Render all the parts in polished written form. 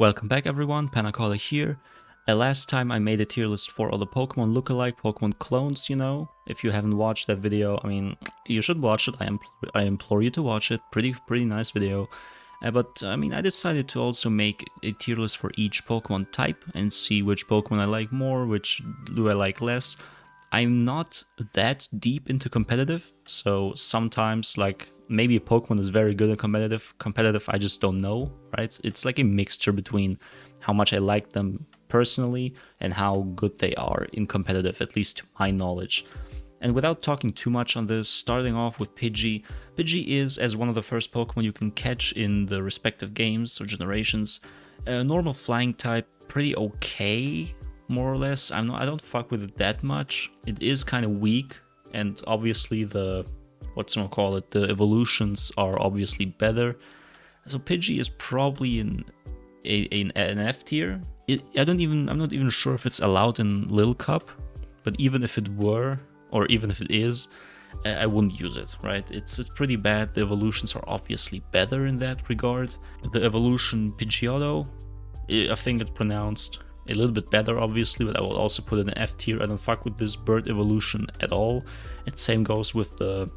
Welcome back everyone, Panacola here. Last time I made a tier list for all the Pokemon lookalike, Pokemon clones, you know. If you haven't watched that video, I mean, you should watch it. I implore you to watch it. Pretty nice video. But I mean, I decided to also make a tier list for each Pokemon type and see which Pokemon I like more, which do I like less. I'm not that deep into competitive, so sometimes like maybe a Pokemon is very good at competitive I just don't know, right? It's like a mixture between how much I like them personally and how good they are in competitive, at least to my knowledge. And without talking too much on this, starting off with Pidgey. Pidgey is as one of the first Pokemon you can catch in the respective games or generations. A normal flying type, pretty okay, more or less. I don't fuck with it that much. It is kind of weak, and obviously the the evolutions are obviously better. So Pidgey is probably in an F tier. I'm not even sure if it's allowed in Lil Cup, but even if it were, or even if it is, I wouldn't use it, right? It's pretty bad. The evolutions are obviously better in that regard. The evolution Pidgeotto, I think it's pronounced a little bit better, obviously, but I will also put it in F tier. I don't fuck with this bird evolution at all. And same goes with the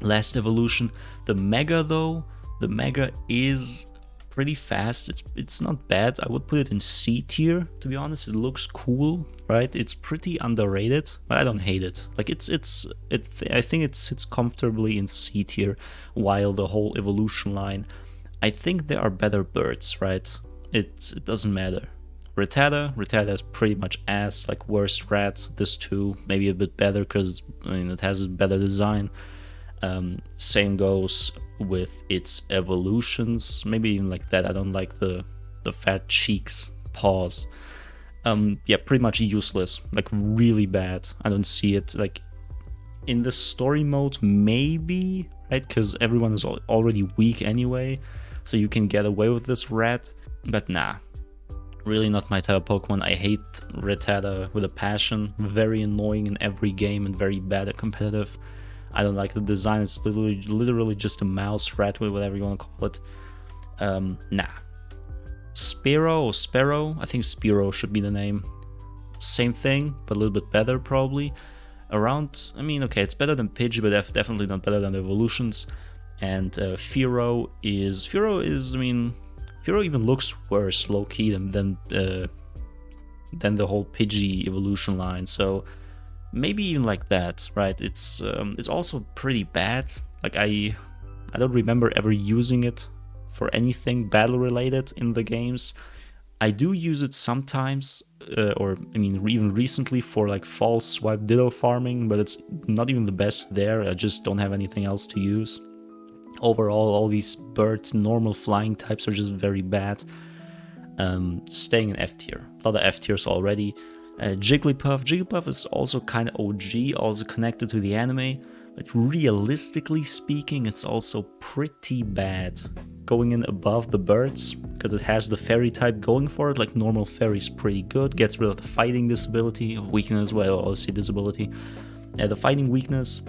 last evolution. The Mega though, the Mega is pretty fast. It's not bad. I would put it in C tier, to be honest. It looks cool, right? It's pretty underrated, but I don't hate it. Like I think it sits comfortably in C tier, while the whole evolution line, I think there are better birds, right? It doesn't matter. Rattata is pretty much ass, like worst rat. This too, maybe a bit better because it has a better design. Same goes with its evolutions, maybe even like that. I don't like the fat cheeks, paws. Yeah, pretty much useless, like really bad. I don't see it like in the story mode, maybe, right? Because everyone is already weak anyway, so you can get away with this rat. But nah, really not my type of Pokemon. I hate Rattata with a passion. Very annoying in every game and very bad at competitive. I don't like the design. It's literally just a mouse, rat, whatever you want to call it. Nah. Sparrow, I think Spearow should be the name. Same thing, but a little bit better probably. I mean, okay, it's better than Pidgey, but definitely not better than the evolutions. And Fearow even looks worse, low-key, than the whole Pidgey evolution line. So maybe even like that, right? It's also pretty bad. Like I don't remember ever using it for anything battle related in the games. I do use it sometimes, even recently for like false swipe ditto farming, but it's not even the best there. I just don't have anything else to use. Overall, all these birds, normal flying types, are just very bad. Staying in F tier. A lot of F tiers already. Jigglypuff is also kind of OG, also connected to the anime, but realistically speaking, it's also pretty bad. Going in above the birds, because it has the fairy type going for it. Like normal fairy is pretty good, gets rid of the fighting disability, weakness, well, obviously disability. The fighting weakness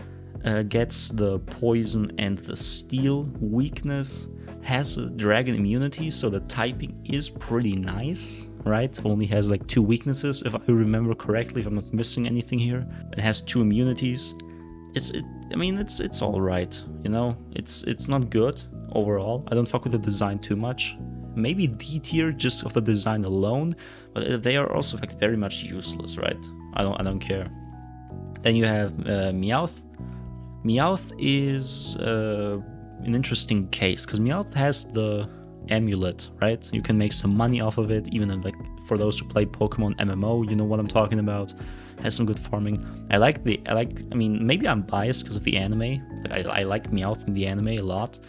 gets the poison and the steel weakness, has a dragon immunity, so the typing is pretty nice, right? Only has like 2 weaknesses, if I remember correctly, if I'm not missing anything here. It has 2 immunities. It's all right, you know. It's not good overall. I don't fuck with the design too much. Maybe D tier just of the design alone, but they are also like very much useless, right? I don't care. Then you have Meowth. Meowth is an interesting case because Meowth has the amulet, right? You can make some money off of it, even like for those who play Pokemon MMO, you know what I'm talking about. Has some good farming. Maybe I'm biased because of the anime. I like Meowth in the anime a lot.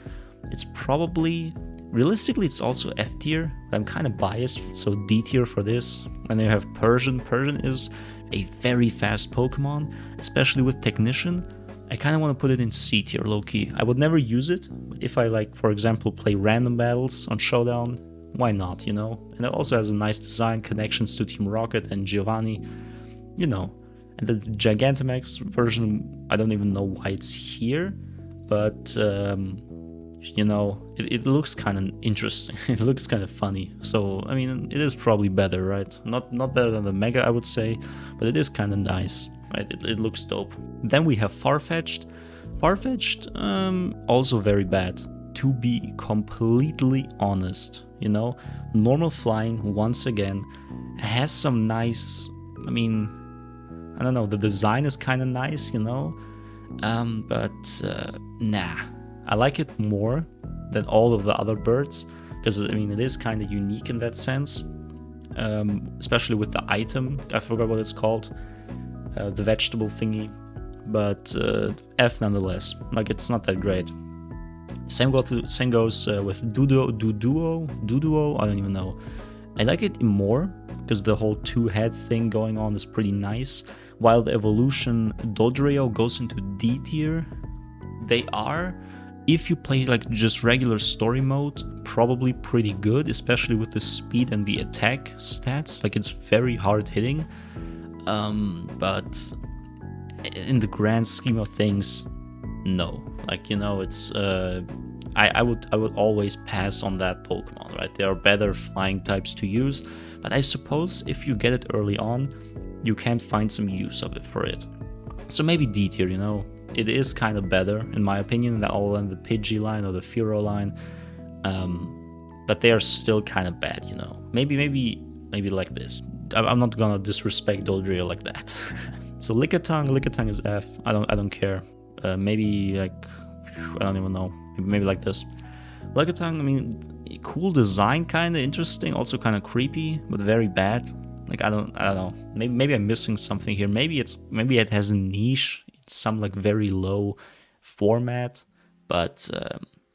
It's probably, realistically, it's also F tier, but I'm kind of biased, so D tier for this. And then you have Persian. Persian is a very fast Pokemon, especially with Technician. I kind of want to put it in C tier, low-key. I would never use it, but if I, like, for example, play random battles on Showdown, why not, you know? And it also has a nice design, connections to Team Rocket and Giovanni, you know. And the Gigantamax version, I don't even know why it's here, but you know, it looks kind of interesting. It looks kind of funny. So I mean, it is probably better, right? Not better than the Mega, I would say, but it is kind of nice, right? It looks dope. Then we have Farfetch'd. Farfetch'd, also very bad, to be completely honest. You know, normal flying once again has some nice. I mean, I don't know. The design is kind of nice, you know, but nah. I like it more than all of the other birds because I mean it is kind of unique in that sense, especially with the item. I forgot what it's called, the vegetable thingy, but F nonetheless. Like it's not that great. Same goes with Duduo. I don't even know. I like it more because the whole two-head thing going on is pretty nice. While the evolution Dodrio goes into D tier, they are, if you play like just regular story mode, probably pretty good, especially with the speed and the attack stats. Like it's very hard hitting, but in the grand scheme of things, no. Like, you know, it's I would always pass on that Pokemon, right? There are better flying types to use, but I suppose if you get it early on, you can find some use of it for it. So maybe D tier, you know. It is kind of better, in my opinion, than all in the Pidgey line or the Fearow line, but they are still kind of bad, you know. Maybe like this. I'm not gonna disrespect Dodrio like that. So Lickitung is F. I don't care. Maybe like I don't even know. Maybe like this. Lickitung, I mean, cool design, kind of interesting, also kind of creepy, but very bad. Like I don't know. Maybe I'm missing something here. Maybe it has a niche. Some like very low format, but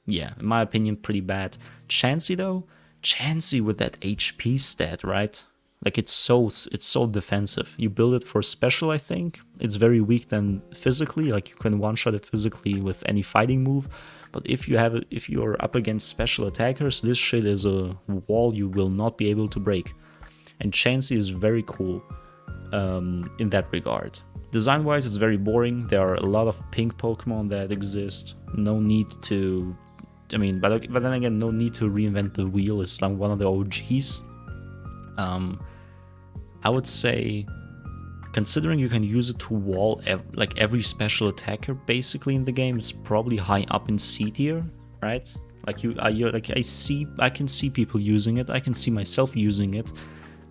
yeah, in my opinion, pretty bad. Chansey though, Chansey with that HP stat, right? Like it's so defensive. You build it for special, I think. It's very weak then physically, like you can one-shot it physically with any fighting move. But if you're up against special attackers, this shit is a wall you will not be able to break. And Chansey is very cool in that regard. Design-wise, it's very boring. There are a lot of pink Pokemon that exist. No need to... I mean, but then again, no need to reinvent the wheel. It's like one of the OGs. I would say, considering you can use it to wall like every special attacker basically in the game, it's probably high up in C tier, right? Like I can see people using it. I can see myself using it.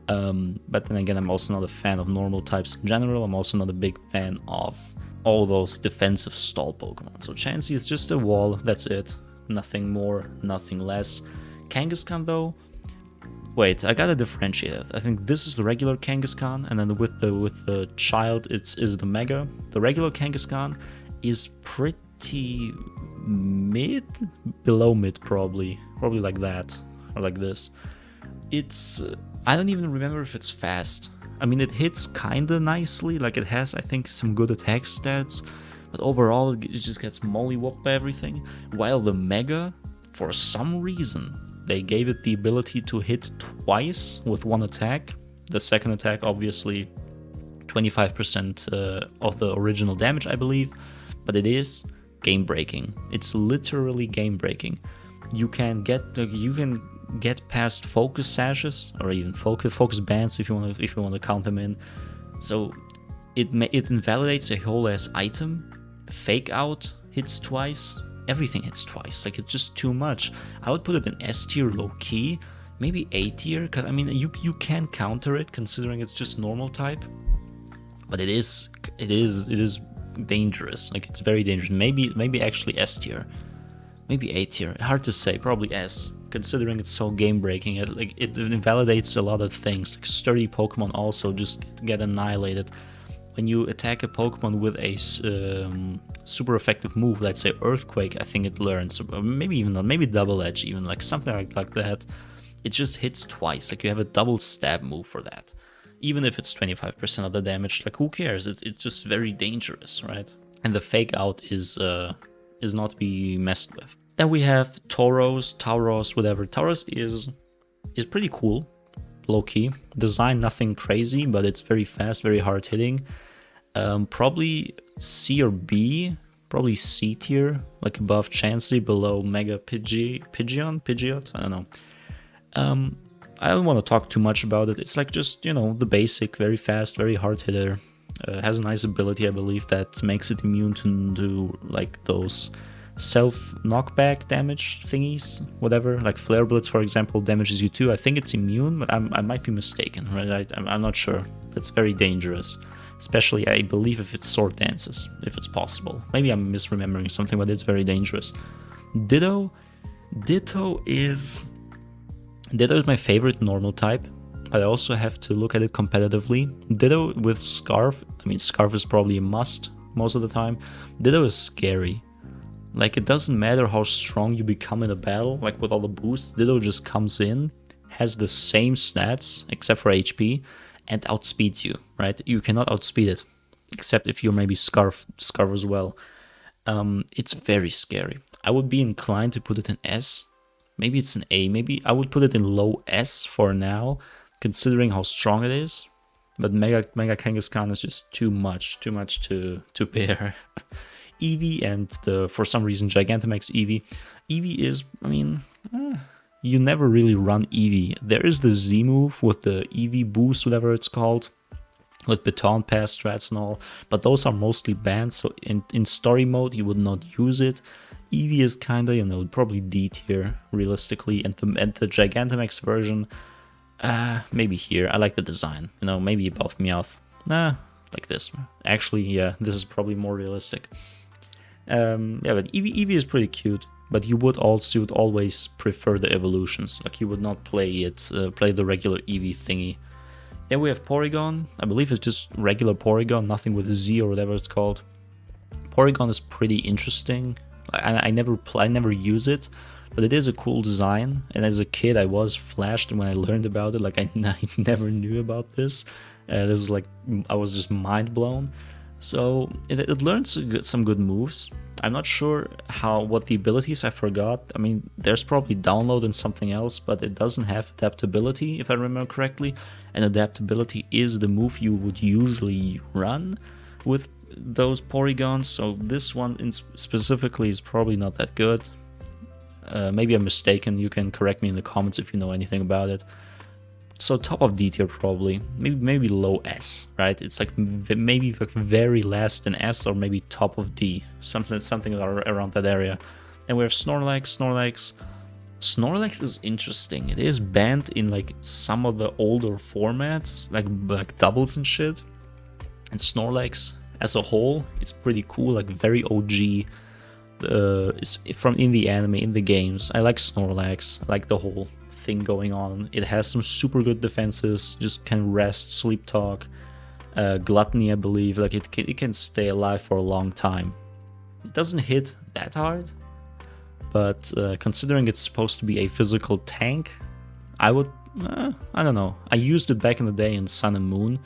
But then again, I'm also not a fan of normal types in general. I'm also not a big fan of all those defensive stall Pokemon. So Chansey is just a wall, that's it. Nothing more, nothing less. Kangaskhan though, wait, I gotta differentiate it. I think this is the regular Kangaskhan, and then with the child, is the Mega. The regular Kangaskhan is pretty mid, below mid probably like that or like this. It's I don't even remember if it's fast. I mean, it hits kinda nicely, like it has, I think, some good attack stats, but overall it just gets mollywhopped by everything. While the Mega, for some reason, they gave it the ability to hit twice with one attack. The second attack, obviously, 25% of the original damage, I believe, but it is game breaking. It's literally game breaking. You can get past focus sashes or even focus bands if you want to count them in. So it invalidates a whole ass item. Fake out hits twice. Everything hits twice. Like it's just too much. I would put it in S tier low key, maybe A tier. Cause I mean you can counter it considering it's just normal type, but it is dangerous. Like it's very dangerous. Maybe actually S tier. Maybe A tier. Hard to say. Probably S, considering it's so game breaking. It invalidates a lot of things. Like sturdy Pokemon also just get annihilated. When you attack a Pokemon with a super effective move, let's say Earthquake, I think it learns, or maybe even not, maybe Double Edge, even like something like that. It just hits twice. Like you have a double stab move for that. Even if it's 25% of the damage, like who cares? It's just very dangerous, right? And the fake out is not to be messed with. Then we have Tauros, whatever. Tauros is pretty cool, low key. Design nothing crazy, but it's very fast, very hard hitting. Probably C or B, Probably C tier, like above Chansey, below Mega Pidgeot? I don't know. I don't want to talk too much about it. It's like just, you know, the basic, very fast, very hard hitter. Has a nice ability, I believe, that makes it immune to like those self knockback damage thingies, whatever. Like Flare Blitz, for example, damages you too. I think it's immune, but I might be mistaken, right? I'm not sure. It's very dangerous, especially I believe if it's Sword Dances, if it's possible. Maybe I'm misremembering something, but it's very dangerous. Ditto is my favorite normal type, but I also have to look at it competitively. Ditto with Scarf, I mean Scarf is probably a must most of the time. Ditto is scary. Like, it doesn't matter how strong you become in a battle, like with all the boosts, Ditto just comes in, has the same stats, except for HP, and outspeeds you, right? You cannot outspeed it, except if you're maybe Scarf as well. It's very scary. I would be inclined to put it in S. Maybe it's an A. Maybe I would put it in low S for now, considering how strong it is. But Mega Kangaskhan is just too much to bear. Eevee and for some reason Gigantamax Eevee. Eevee is, I mean, you never really run Eevee. There is the Z move with the Eevee boost, whatever it's called, with Baton Pass strats and all, but those are mostly banned, so in story mode you would not use it. Eevee is kinda, you know, probably D tier realistically, and the Gigantamax version, maybe here. I like the design, you know, maybe above Meowth. Like this. Actually, yeah, this is probably more realistic. Yeah, but Eevee is pretty cute, but you would always prefer the evolutions. Like, you would not play the regular Eevee thingy. Then we have Porygon. I believe it's just regular Porygon, nothing with Z or whatever it's called. Porygon is pretty interesting. I never use it, but it is a cool design. And as a kid, I was flashed when I learned about it. Like, I never knew about this. It was like, I was just mind blown. So it learns some good moves. I'm not sure what the abilities, I forgot. I mean, there's probably download and something else, but it doesn't have adaptability, if I remember correctly. And adaptability is the move you would usually run with those Porygons. So this one specifically is probably not that good. Maybe I'm mistaken. You can correct me in the comments if you know anything about it. So top of D tier probably, maybe low S, right? It's like maybe like very less than S, or maybe top of D, something around that area. Then we have Snorlax. Snorlax is interesting. It is banned in like some of the older formats, like doubles and shit. And Snorlax as a whole, it's pretty cool, like very OG. It's from in the anime, in the games. I like Snorlax. I like the whole thing going on. It has some super good defenses, just can rest, sleep talk, gluttony, I believe. Like it can stay alive for a long time. It doesn't hit that hard, but considering it's supposed to be a physical tank, I would, I don't know. I used it back in the day in Sun and Moon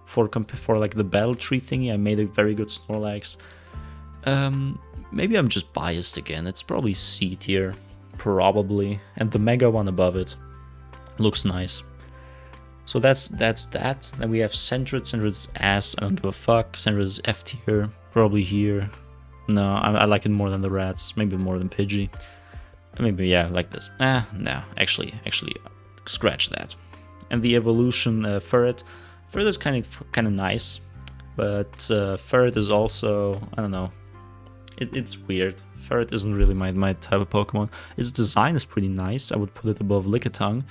for like the battle tree thingy. I made a very good Snorlax. Maybe I'm just biased again. It's probably C tier. Probably, and the mega one above it looks nice. So that's that. Then we have Sentret. Sentret's ass. I don't give a fuck. Sentret's F tier, probably here. No, I like it more than the rats. Maybe more than Pidgey. Maybe yeah, like this. No, actually, scratch that. And the evolution Ferret. Ferret is kind of nice, but Ferret is also, I don't know. It's weird. Ferret isn't really my type of Pokemon. Its design is pretty nice. I would put it above Lickitung,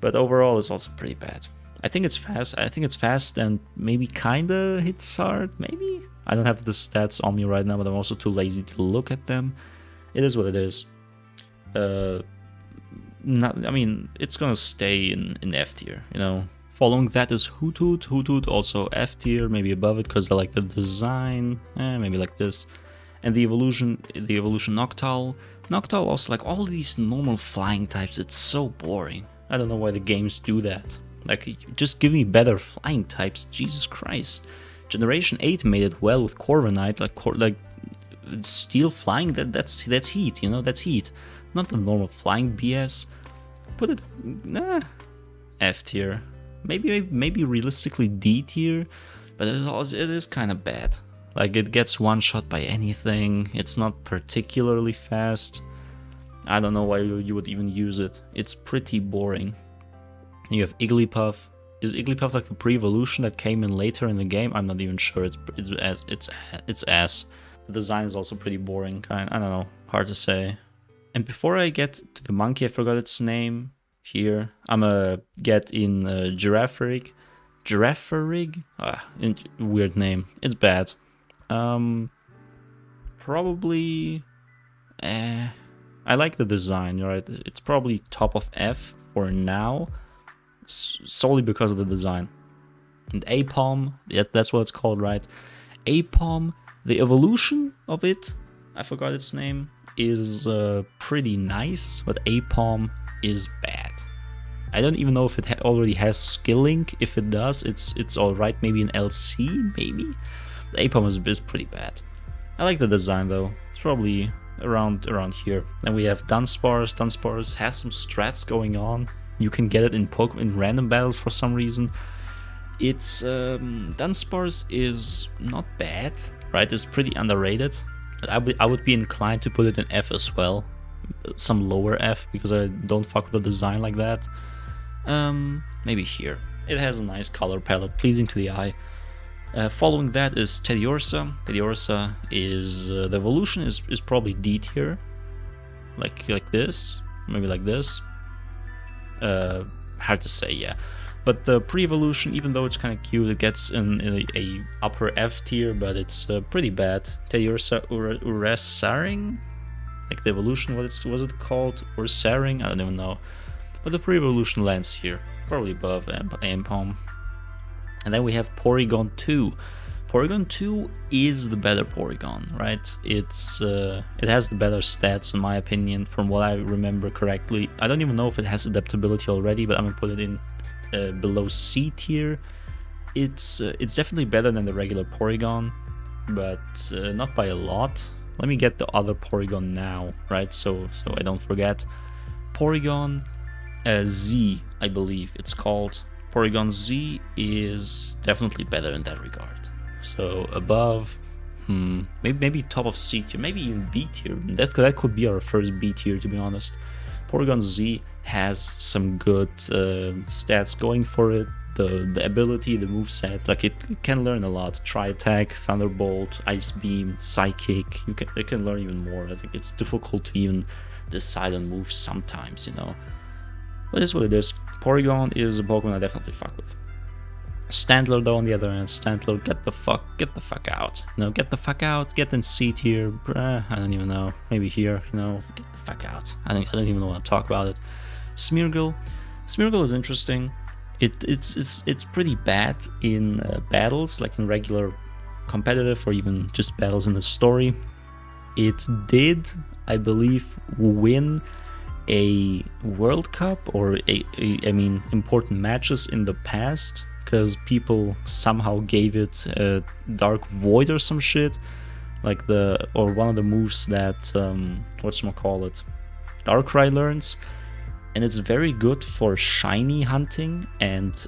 but overall it's also pretty bad. I think it's fast and maybe kinda hits hard, maybe? I don't have the stats on me right now, but I'm also too lazy to look at them. It is what it is. I mean, it's gonna stay in F tier, you know? Following that is Hoothoot. Hoothoot also F tier, maybe above it because I like the design. Maybe like this. And the evolution Noctowl. Noctowl also, like all these normal flying types, it's so boring. I don't know why the games do that. Like, just give me better flying types, Jesus Christ. Generation 8 made it well with Corviknight, like steel flying, that's heat, you know, that's heat. Not the normal flying BS. Put it, F tier. Maybe realistically D tier, but it is kind of bad. Like, it gets one-shot by anything. It's not particularly fast. I don't know why you would even use it. It's pretty boring. You have Igglypuff. Is Igglypuff like the pre-evolution that came in later in the game? I'm not even sure. It's ass. The design is also pretty boring. I don't know. Hard to say. And before I get to the monkey, I forgot its name. Here, I'm gonna get in Girafarig. Girafarig? Weird name. It's bad. Probably. I like the design, right? It's probably top of F for now, solely because of the design. And Aipom, yeah, that's what it's called, right? Aipom, the evolution of it, I forgot its name, is pretty nice, but Aipom is bad. I don't even know if it already has skilling. If it does, it's alright. Maybe an LC, maybe? The Aipom is pretty bad. I like the design though. It's probably around here. Then we have Dunsparce. Dunsparce has some strats going on. You can get it in random battles for some reason. It's Dunsparce is not bad, right? It's pretty underrated. But I would be inclined to put it in F as well. Some lower F, because I don't fuck with the design like that. Maybe here. It has a nice color palette, pleasing to the eye. Following that is Teddiursa. Teddiursa is the evolution is probably D tier, like this, maybe like this. Hard to say, yeah. But the pre-evolution, even though it's kind of cute, it gets in a upper F tier, but it's pretty bad. Teddiursa Ursaring, like the evolution, was it called? Ursaring? I don't even know. But the pre-evolution lands here, probably above Aipom. And then we have Porygon 2. Porygon 2 is the better Porygon, right? It has the better stats in my opinion, from what I remember correctly. I don't even know if it has adaptability already, but I'm gonna put it in below C tier. It's definitely better than the regular Porygon, but not by a lot. Let me get the other Porygon now, right? So I don't forget. Porygon Z, I believe it's called. Porygon Z is definitely better in that regard. So above, maybe top of C tier, maybe even B tier. That could be our first B tier, to be honest. Porygon Z has some good stats going for it. The ability, the moveset, like it can learn a lot. Tri-Attack, Thunderbolt, Ice Beam, Psychic. It can learn even more. I think it's difficult to even decide on moves sometimes, you know. But it is what it is. Porygon is a Pokemon I definitely fuck with. Stantler though, on the other hand, Stantler, get the fuck out. You know, get the fuck out, get in C tier, I don't even know. Maybe here, you know, get the fuck out. I don't even want to talk about it. Smeargle is interesting. It's pretty bad in battles, like in regular competitive or even just battles in the story. It did, I believe, win a World Cup or important matches in the past, because people somehow gave it a Dark Void or some shit, like one of the moves that whatchamacallit, Darkrai learns, and it's very good for shiny hunting and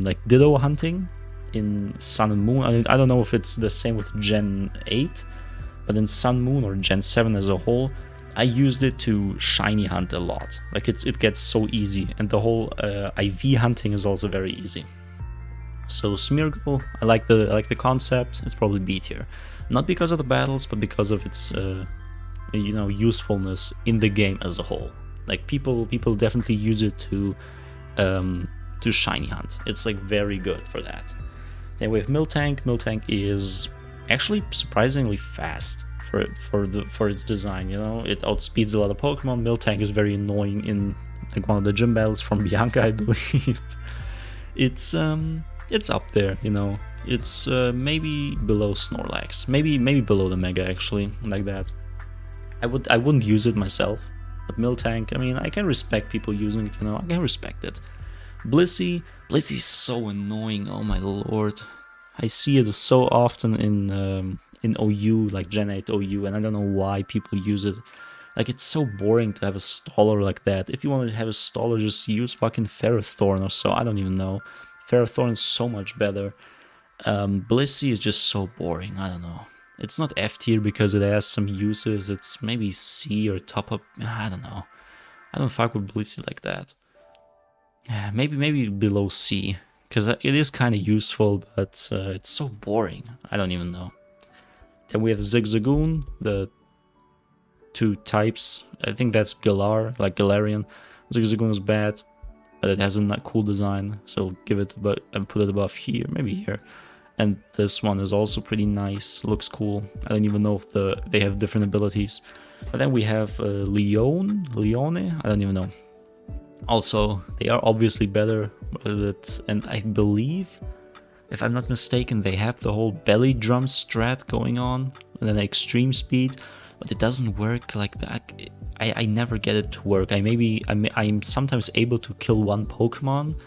like Ditto hunting in Sun and Moon. I don't know if it's the same with Gen 8, but in Sun Moon or Gen 7 as a whole, I used it to shiny hunt a lot. Like it gets so easy, and the whole IV hunting is also very easy. So Smeargle, I like the concept. It's probably B tier, not because of the battles, but because of its usefulness in the game as a whole. Like people definitely use it to shiny hunt. It's like very good for that. Then we have Miltank. Miltank is actually surprisingly fast for its design, you know. It outspeeds a lot of Pokemon. Miltank is very annoying in like one of the gym battles from Bianca, I believe. It's up there, you know. It's maybe below Snorlax, maybe below the Mega, actually, like that. I wouldn't use it myself, but Miltank, I mean, I can respect people using it, you know. I can respect it. Blissey is so annoying. Oh my lord, I see it so often in OU, like Gen 8 OU, and I don't know why people use it. Like, it's so boring to have a Stoller like that. If you want to have a Stoller, just use fucking Ferrothorn or so. I don't even know. Ferrothorn is so much better. Blissey is just so boring. I don't know. It's not F tier because it has some uses. It's maybe C or top up. I don't know. I don't fuck with Blissey like that. Maybe below C, because it is kind of useful, but it's so boring. I don't even know. Then we have Zigzagoon, the two types. I think that's Galar, like Galarian. Zigzagoon is bad, but it has a cool design, so give it and put it above here, maybe here. And this one is also pretty nice, looks cool. I don't even know if they have different abilities. But then we have Leone, I don't even know. Also, they are obviously better, and I believe, if I'm not mistaken, they have the whole belly drum strat going on, and then extreme speed, but it doesn't work like that. I never get it to work. I'm sometimes able to kill one Pokemon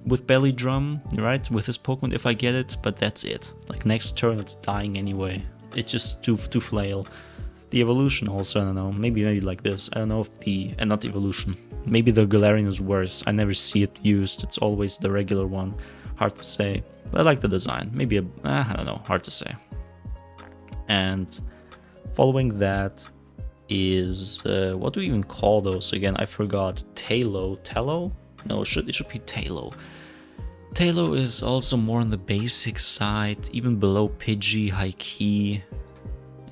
with belly drum, right, with this Pokemon if I get it, but that's it. Like next turn it's dying anyway. It's just too flail. The evolution also, I don't know, maybe like this. I don't know if and not evolution. Maybe the Galarian is worse. I never see it used. It's always the regular one. Hard to say. But I like the design. Maybe I don't know, hard to say. And following that is what do we even call those again? I forgot. Tello? No, it should be Talo. Talo is also more on the basic side, even below Pidgey, High Key,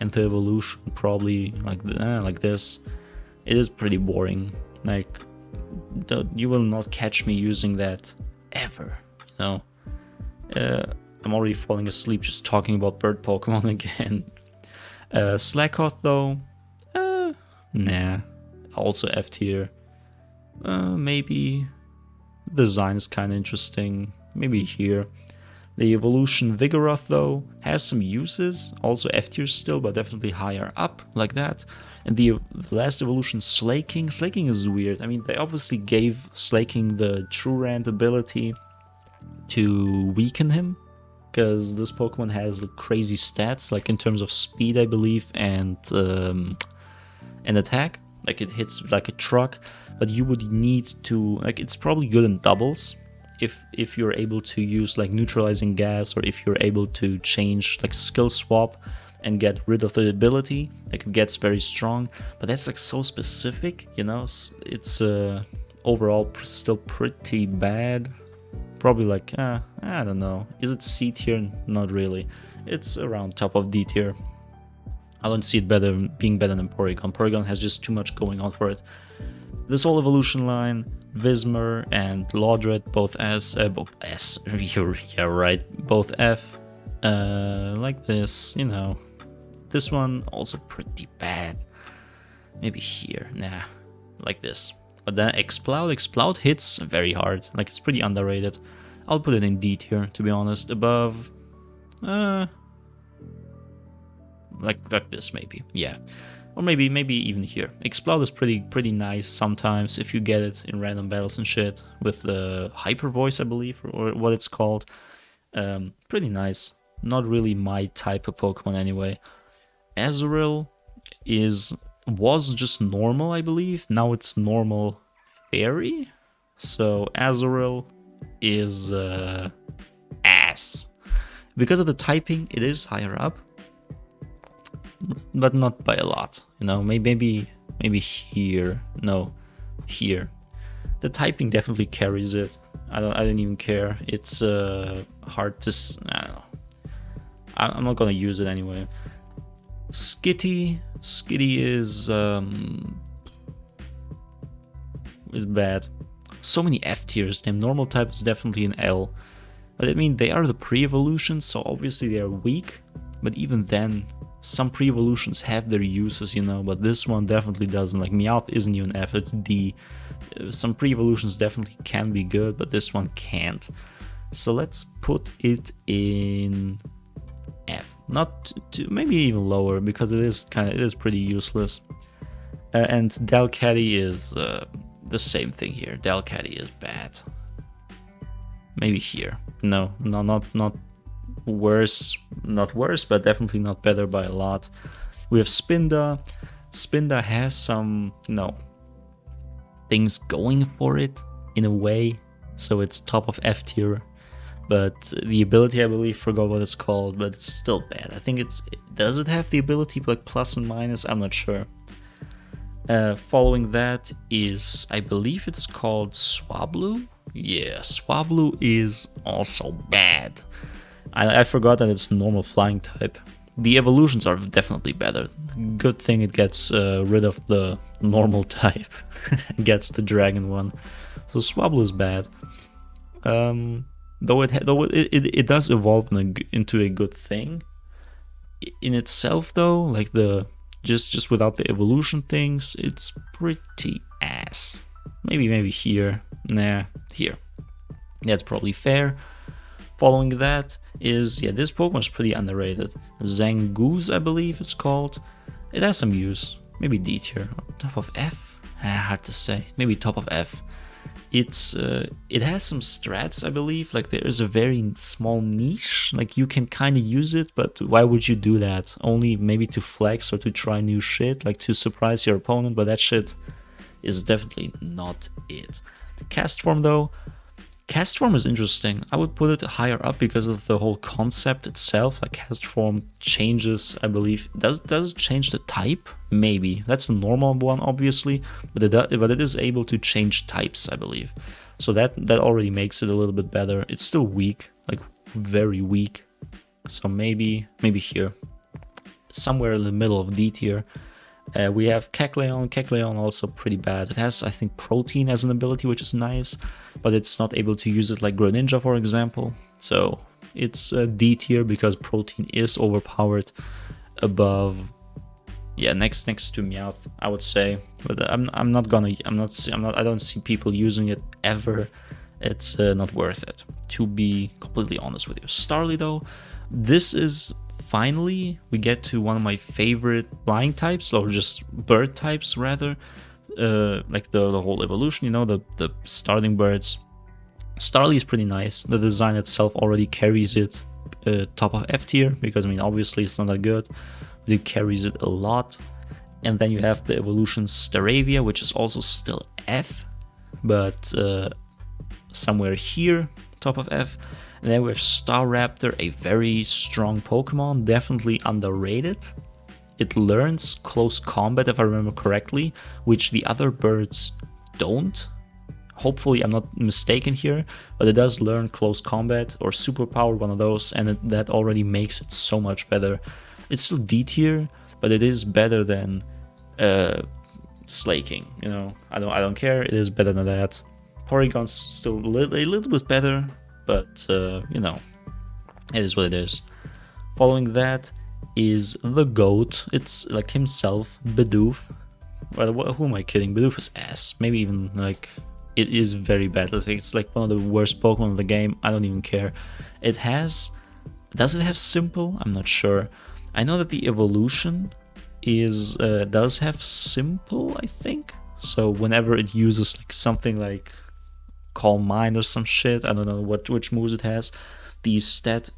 and the evolution probably like this. It is pretty boring. Like, you will not catch me using that ever. You know, I'm already falling asleep just talking about bird Pokemon again. Slakoth though, nah. Also F tier. Maybe. Design is kind of interesting. Maybe here. The evolution Vigoroth though has some uses. Also F tier still, but definitely higher up like that. And the last evolution Slaking. Slaking is weird. I mean, they obviously gave Slaking the True Rant ability to weaken him, because this Pokemon has crazy stats, like in terms of speed, I believe, and attack. Like it hits like a truck, but you would need to, like, it's probably good in doubles if you're able to use like neutralizing gas, or if you're able to change like skill swap and get rid of the ability. Like it gets very strong, but that's like so specific, you know. It's overall still pretty bad. Probably like I don't know. Is it C tier? Not really. It's around top of D tier. I don't see it being better than Porygon. Porygon has just too much going on for it. This whole evolution line, Whismur and Lodred, both S, yeah, right, both F, like this, you know. This one also pretty bad. Maybe here, nah, like this. But then Exploud hits very hard, like it's pretty underrated. I'll put it in D tier, to be honest. Above, like this maybe, yeah. Or maybe even here. Exploud is pretty nice sometimes if you get it in random battles and shit with the Hyper Voice, I believe, or what it's called. Pretty nice. Not really my type of Pokemon anyway. Azurill was just normal, I believe. Now it's normal fairy. So Azurill is ass. Because of the typing, it is higher up, but not by a lot, you know. Maybe here. No, here. The typing definitely carries it. I don't even care. It's hard to. I don't know. I'm not gonna use it anyway. Skitty is bad. So many F tiers. Them normal type is definitely an L. But I mean, they are the pre-evolutions, so obviously they are weak. But even then, some pre-evolutions have their uses, you know, but this one definitely doesn't. Like Meowth isn't even F, it's D. Some pre-evolutions definitely can be good, but this one can't. So let's put it in F. Not to, maybe even lower, because it is pretty useless. And Delcatty is the same thing here. Delcatty is bad. Maybe here. No, not worse, but definitely not better by a lot. We have Spinda. Spinda has some, you know, things going for it in a way, so it's top of F tier. But the ability, I believe, forgot what it's called, but it's still bad. I think does it have the ability like plus and minus? I'm not sure. Following that is, I believe it's called Swablu. Yeah, Swablu is also bad. I forgot that it's normal flying type. The evolutions are definitely better. Good thing it gets rid of the normal type. Gets the dragon one. So Swablu is bad. Though it does evolve into a good thing. In itself though, like the just without the evolution things, it's pretty ass. Maybe here. Nah, here. That's probably fair. Following that is, yeah, this Pokemon is pretty underrated. Zangoose, I believe it's called. It has some use. Maybe D tier. Top of F? Hard to say. Maybe top of F. It has some strats, I believe. Like there is a very small niche. Like you can kind of use it, but why would you do that? Only maybe to flex or to try new shit, like to surprise your opponent. But that shit is definitely not it. The Castform though. Castform is interesting. I would put it higher up because of the whole concept itself. Like Castform changes, I believe. Does it change the type? Maybe. That's a normal one, obviously, but it is able to change types, I believe. So that already makes it a little bit better. It's still weak, like very weak. So maybe here, somewhere in the middle of D tier. We have Kecleon. Kecleon also pretty bad. It has, I think, Protein as an ability, which is nice, but it's not able to use it like Greninja, for example. So it's D tier because Protein is overpowered above. Yeah, next to Meowth, I would say. But I don't see people using it ever. It's not worth it, to be completely honest with you. Starly though, this is. Finally, we get to one of my favorite flying types, or just bird types rather, like the whole evolution, you know, the starting birds. Starly is pretty nice. The design itself already carries it top of F tier, because I mean obviously it's not that good, but it carries it a lot. And then you have the evolution Staravia, which is also still F, but somewhere here, top of F. And then we have Staraptor, a very strong Pokemon, definitely underrated. It learns close combat, if I remember correctly, which the other birds don't. Hopefully I'm not mistaken here, but it does learn close combat or superpower, one of those, and that already makes it so much better. It's still D tier, but it is better than Slaking. You know, I don't care. It is better than that. Porygon's still a little bit better. But, you know, it is what it is. Following that is the GOAT. It's like himself, Bidoof. Well, who am I kidding? Bidoof is ass. Maybe even, like, it is very bad. It's like one of the worst Pokemon of the game. I don't even care. It has... Does it have Simple? I'm not sure. I know that the evolution is does have Simple, I think. So whenever it uses like something like... Calm Mind or some shit, I don't know which moves it has, the stat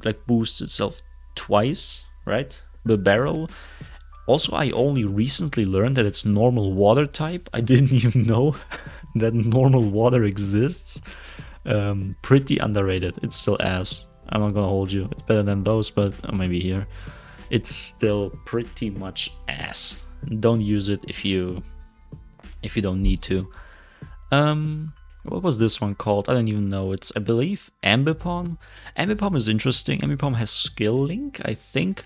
like boosts itself twice, right? The barrel. Also, I only recently learned that it's normal water type. I didn't even know that normal water exists. Pretty underrated. It's still ass. I'm not gonna hold you. It's better than those, but maybe here. It's still pretty much ass. Don't use it if you don't need to. What was this one called? I don't even know. It's, I believe, Ambipom. Ambipom is interesting. Ambipom has Skill Link, I think,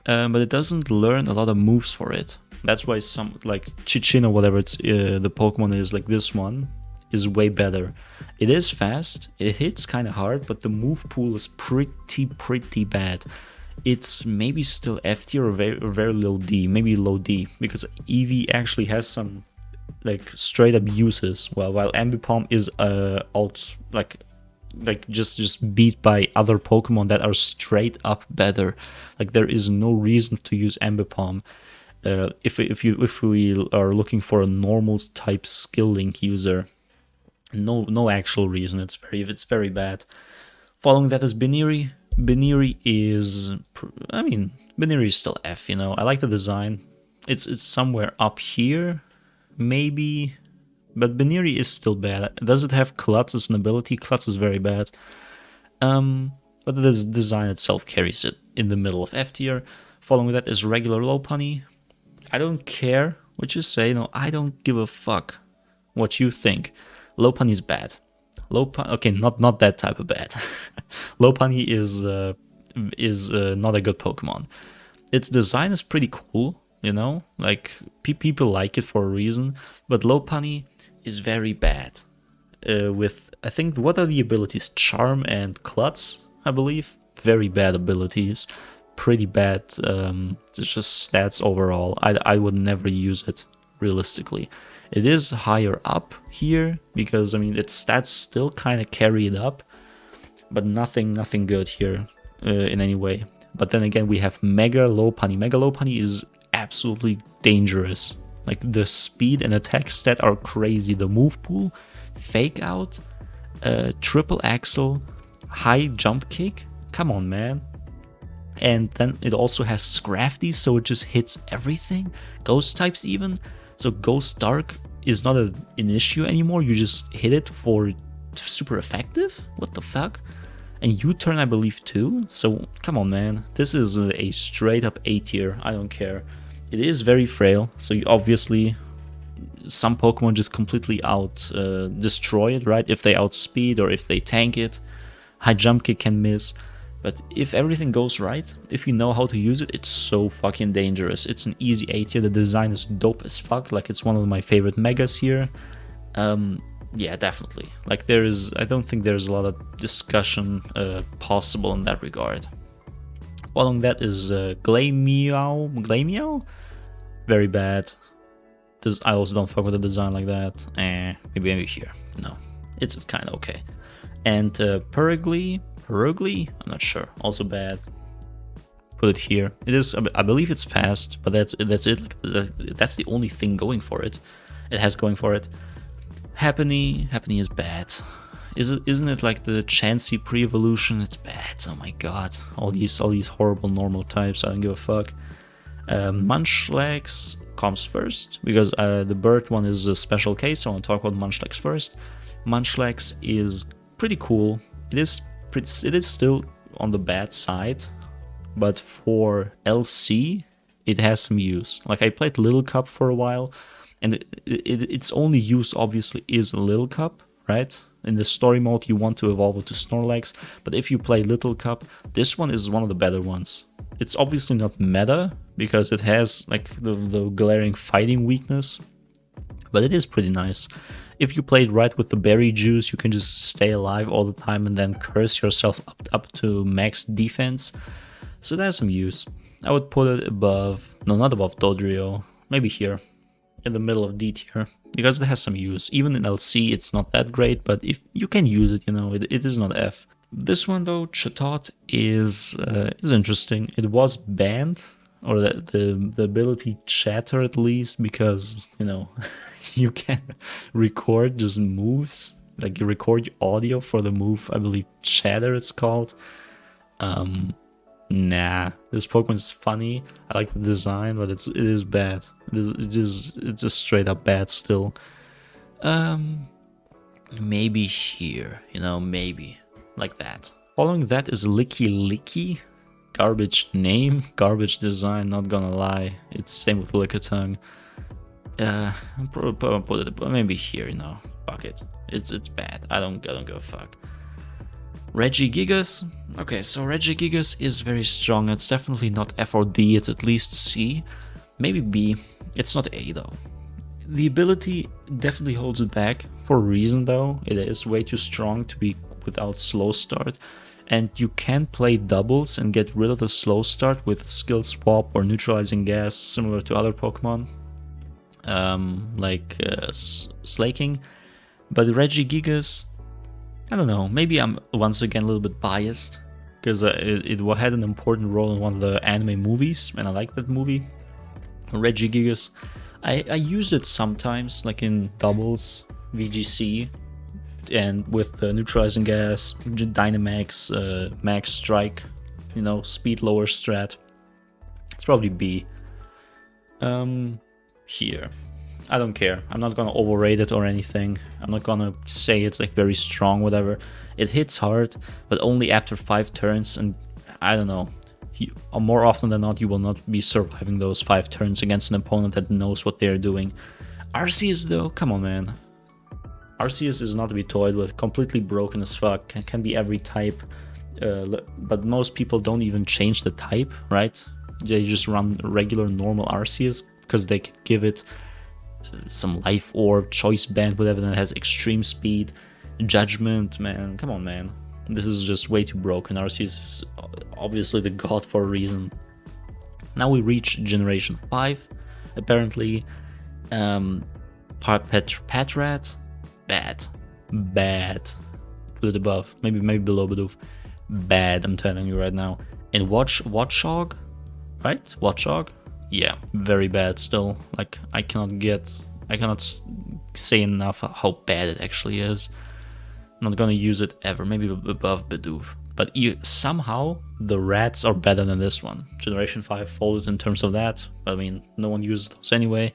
but it doesn't learn a lot of moves for it. That's why some, like Chichin or whatever it's, the Pokemon is, like this one, is way better. It is fast, it hits kind of hard, but the move pool is pretty bad. It's maybe still F tier or very low D, maybe low D, because Eevee actually has some like straight up uses, while Ambipom is out like just beat by other Pokemon that are straight up better. Like there is no reason to use Ambipom if we are looking for a normal type Skill Link user. No actual reason. It's very bad. Following that is Baniri. Baniri is, I mean, Baniri is still F. You know, I like the design. It's somewhere up here. Maybe but Beniri is still bad. Does it have Klutz as an ability? Klutz is very bad. But the design itself carries it in the middle of F tier. Following that is regular Lopunny. I don't care what you say. No, I don't give a fuck what you think. Lopunny is bad. Okay, not that type of bad. Lopunny is not a good Pokemon. Its design is pretty cool, you know, like people like it for a reason. But Lopunny is very bad. With I think what are the abilities? Charm and Klutz, I believe. Very bad abilities. Pretty bad. It's just stats overall. I would never use it realistically. It is higher up here because I mean its stats still kind of carry it up, but nothing good here in any way. But then again, we have Mega Lopunny. Mega Lopunny is absolutely dangerous. Like the speed and attack stat are crazy. The move pool, Fake Out, Triple Axle, High Jump Kick. Come on, man. And then it also has Scrafty, so it just hits everything. Ghost types even. So Ghost Dark is not an issue anymore. You just hit it for super effective? What the fuck? And U-turn, I believe, too. So come on, man. This is a straight up A tier. I don't care. It is very frail. So you obviously, some Pokemon just completely destroy it, right? If they outspeed or if they tank it. High Jump Kick can miss. But if everything goes right, if you know how to use it, it's so fucking dangerous. It's an easy A tier. The design is dope as fuck. Like, it's one of my favorite megas here. Yeah, definitely. Like, I don't think there's a lot of discussion possible in that regard. Following that is Glameow. Glameow? Very bad. I also don't fuck with the design like that. Maybe here. No. It's kind of okay. And Purugly? I'm not sure. Also bad. Put it here. It is. I believe it's fast, but that's it. That's the only thing going for it. It has going for it. Happiny is bad. Isn't it like the Chansey pre-evolution? It's bad. Oh my god. All these horrible normal types. I don't give a fuck. Munchlax comes first because the bird one is a special case. So I want to talk about Munchlax first. Munchlax is pretty cool. It is still on the bad side, but for LC it has some use. Like, I played Little Cup for a while, and its only use obviously is Little Cup, right? In the story mode you want to evolve it to Snorlax, but if you play Little Cup, this one is one of the better ones. It's obviously not meta because it has like the glaring fighting weakness, but it is pretty nice. If you play it right with the berry juice, you can just stay alive all the time and then curse yourself up to max defense. So that has some use. I would put it above, no, not above Dodrio, maybe here, in the middle of D tier, because it has some use. Even in LC, it's not that great, but if you can use it, you know, it is not F. This one though, Chatot, is interesting. It was banned, or the ability Chatter at least, because, you know, you can record just moves, like you record audio for the move, I believe Chatter it's called. Nah, this Pokemon is funny. I like the design, but it is bad. It's just straight up bad still. Maybe here, you know, maybe like that. Following that is Licky. Garbage name, garbage design, not gonna lie. It's same with Lickitung. Put it maybe here, you know. Fuck it. It's bad. I don't give a fuck. Regigigas. Okay, so Regigigas is very strong. It's definitely not F or D, it's at least C. Maybe B. It's not A though. The ability definitely holds it back for a reason though. It is way too strong to be without slow start. And you can play doubles and get rid of the slow start with skill swap or neutralizing gas, similar to other Pokemon. Like Slaking. But Regigigas, I don't know, maybe I'm once again a little bit biased, because it had an important role in one of the anime movies, and I like that movie. Regigigas, I used it sometimes, like in doubles, VGC, and with the neutralizing gas, Dynamax, Max Strike, you know, speed lower strat. It's probably B. Here. I don't care. I'm not gonna overrate it or anything. I'm not gonna say it's like very strong, whatever. It hits hard, but only after 5 turns, and I don't know. More often than not, you will not be surviving those 5 turns against an opponent that knows what they're doing. Arceus though, come on man. Arceus is not to be toyed with, completely broken as fuck, can be every type, but most people don't even change the type, right? They just run regular normal Arceus because they can give it some life orb, choice band, whatever, that has extreme speed, judgment, man, come on man. This is just way too broken. Arceus is obviously the god for a reason. Now we reach Generation 5, apparently. Patrat, bad. Put it above, maybe below Bidoof. Bad, I'm telling you right now. And Watchog, right? Watchog, yeah, very bad still. Like I cannot say enough how bad it actually is. I'm not gonna use it ever. Maybe above Bidoof. But somehow the rats are better than this one. Generation 5 folds in terms of that. I mean, no one uses those anyway,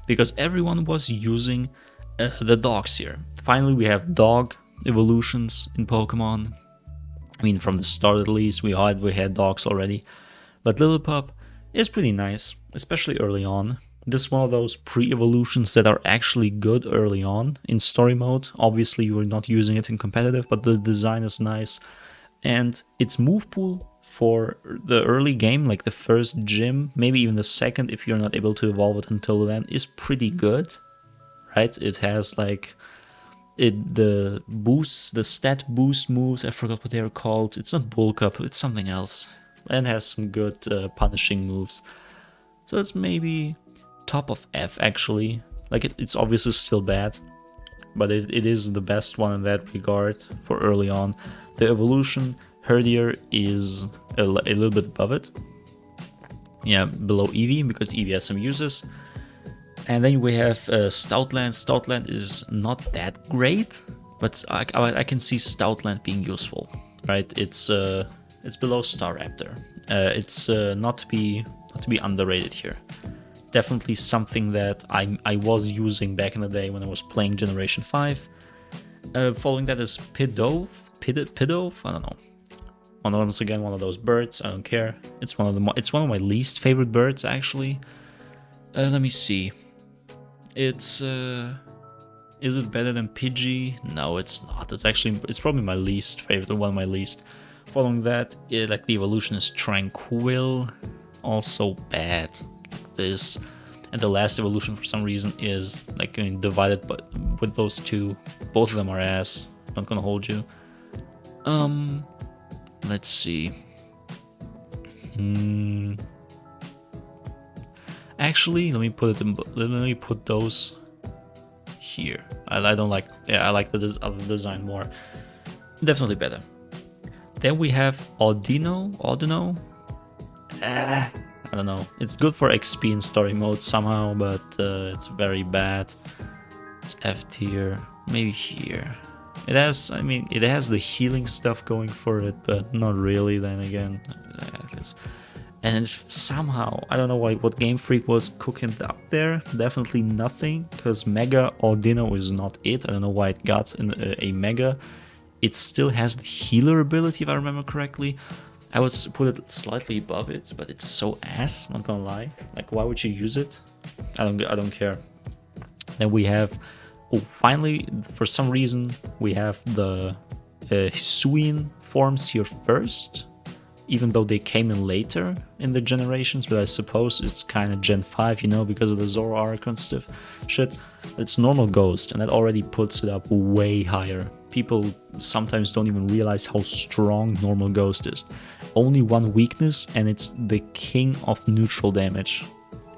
because everyone was using the dogs here. Finally, we have dog evolutions in Pokemon. I mean, from the start at least, we had dogs already. But Lillipup is pretty nice, especially early on. This is one of those pre-evolutions that are actually good early on in story mode. Obviously, you're not using it in competitive, but the design is nice. And its move pool for the early game, like the first gym, maybe even the second if you're not able to evolve it until then, is pretty good, right? It has like the stat boost moves, I forgot what they are called. It's not Bulk Up, it's something else. And has some good punishing moves. So it's maybe top of F actually. Like it's obviously still bad, but it is the best one in that regard for early on. The evolution, Herdier, is a little bit above it. Yeah, below Eevee, because Eevee has some uses. And then we have Stoutland. Stoutland is not that great, but I can see Stoutland being useful, right? It's below Staraptor. It's not to be underrated here. Definitely something that I was using back in the day when I was playing Generation 5. Following that is Pidove. I don't know. Once again, one of those birds. I don't care. It's one of my least favorite birds actually. Let me see. It's is it better than Pidgey? No, it's not. It's probably my least favorite, one of my least. Following that, like the evolution is Tranquil, also bad. Like this, and the last evolution for some reason is like divided, but with those two, both of them are ass. I'm not gonna hold you. Let's see. Actually, let me put those here. I don't like. Yeah, I like the other design more. Definitely better. Then we have Audino. I don't know. It's good for XP in story mode somehow, but it's very bad. It's F tier. Maybe here. It has the healing stuff going for it, but not really then again. And somehow, I don't know what Game Freak was cooking up there. Definitely nothing, because Mega Audino is not it. I don't know why it got a Mega. It still has the healer ability, if I remember correctly. I would put it slightly above it, but it's so ass, not gonna lie. Like, why would you use it? I don't care. Then we have, finally, for some reason, we have the Hisuian forms here first, even though they came in later in the generations, but I suppose it's kind of Gen 5, because of the Zoroark and stuff. Shit, it's normal Ghost, and that already puts it up way higher. People sometimes don't even realize how strong normal Ghost is. Only one weakness, and it's the king of neutral damage.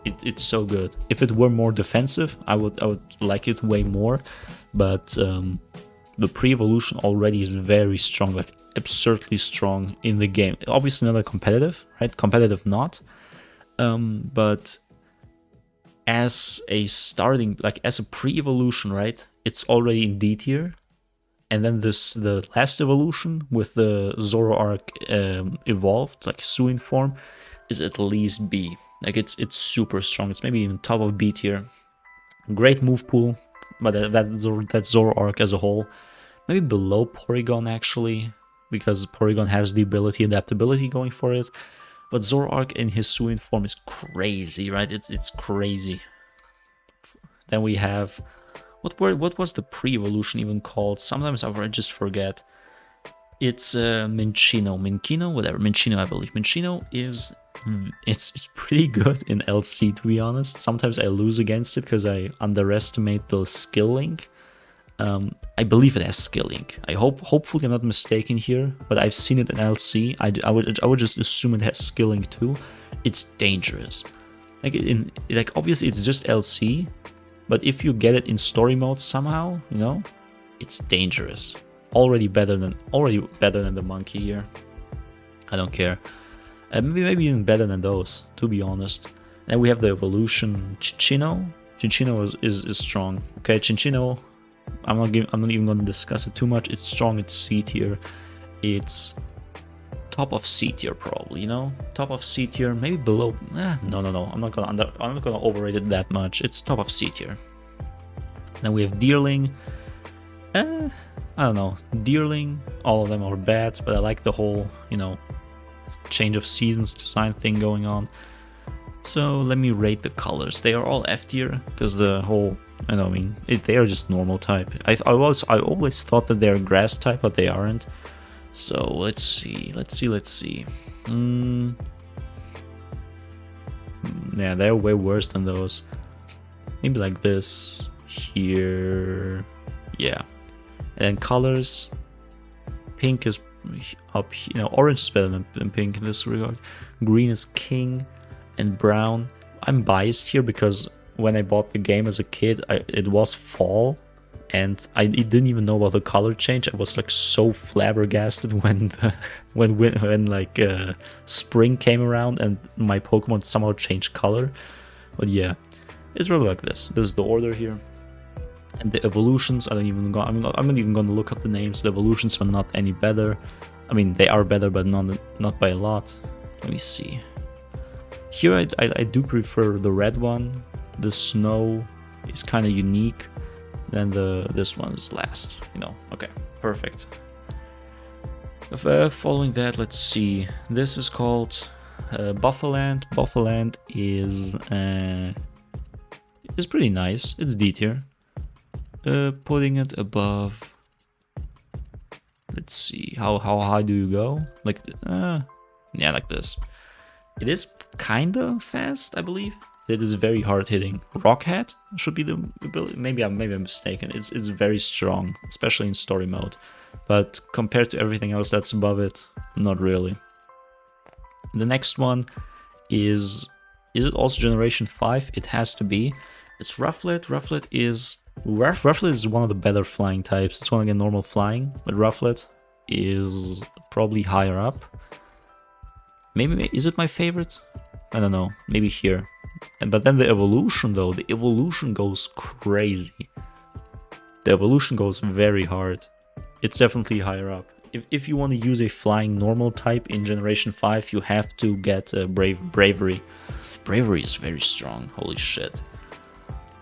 It's so good. If it were more defensive, I would like it way more, but the pre-evolution already is very strong, like absurdly strong in the game. Obviously not a competitive, right? Competitive not, but as a starting, like as a pre-evolution, right? It's already in D tier. And then the last evolution with the Zoroark evolved, like Hisuian form, is at least B. Like it's super strong. It's maybe even top of B tier. Great move pool, but that Zoroark as a whole. Maybe below Porygon actually, because Porygon has the adaptability going for it. But Zoroark in his Hisuian form is crazy, right? It's crazy. Then we have what was the pre-evolution even called? Sometimes I just forget. It's Minccino, whatever. Minccino, I believe. Minccino is it's pretty good in LC, to be honest. Sometimes I lose against it because I underestimate the skill link. I believe it has skill link. Hopefully I'm not mistaken here, but I've seen it in LC. I would just assume it has skill link too. It's dangerous. Like obviously it's just LC, but if you get it in story mode somehow, you know, it's dangerous. Already better than the monkey here. I don't care. Maybe even better than those, to be honest. Then we have the evolution Cinccino. Cinccino is strong. Okay, Cinccino. I'm not even going to discuss it too much. It's strong. It's C tier. It's top of C tier probably. You know, top of C tier. Maybe below. No. I'm not gonna overrate it that much. It's top of C tier. Then we have Deerling. I don't know. Deerling. All of them are bad, but I like the whole, you know, change of seasons design thing going on. So let me rate the colors. They are all F tier because the whole, they are just normal type. I always thought that they're grass type, but they aren't. So let's see. Yeah, they're way worse than those. Maybe like this here. Yeah. And colors. Pink is up, orange is better than pink in this regard. Green is king, and brown. I'm biased here because when I bought the game as a kid, it was fall, and I didn't even know about the color change. I was like so flabbergasted when spring came around and my Pokemon somehow changed color. But yeah, it's really like this. This is the order here. And the evolutions, I'm not even going to look up the names. The evolutions are not any better. I mean, they are better, but not by a lot. Let me see. Here I do prefer the red one. The snow is kind of unique. Then this one is last. Okay, perfect. Following that, let's see. This is called Buffaland. Buffaland is pretty nice. It's D tier. Putting it above. Let's see, how high do you go? Like, yeah, like this. It is kinda fast, I believe. It is very hard hitting. Rockhead should be the ability. Maybe I'm mistaken. It's very strong, especially in story mode. But compared to everything else that's above it, not really. The next one is it also Generation 5? It has to be. It's Rufflet. Rufflet is one of the better flying types. It's one of normal flying, but Rufflet is probably higher up. Maybe, is it my favorite? I don't know, maybe here. But then the evolution though, the evolution goes crazy. The evolution goes very hard. It's definitely higher up. If you want to use a flying normal type in Generation 5, you have to get Bravery. Bravery is very strong, holy shit.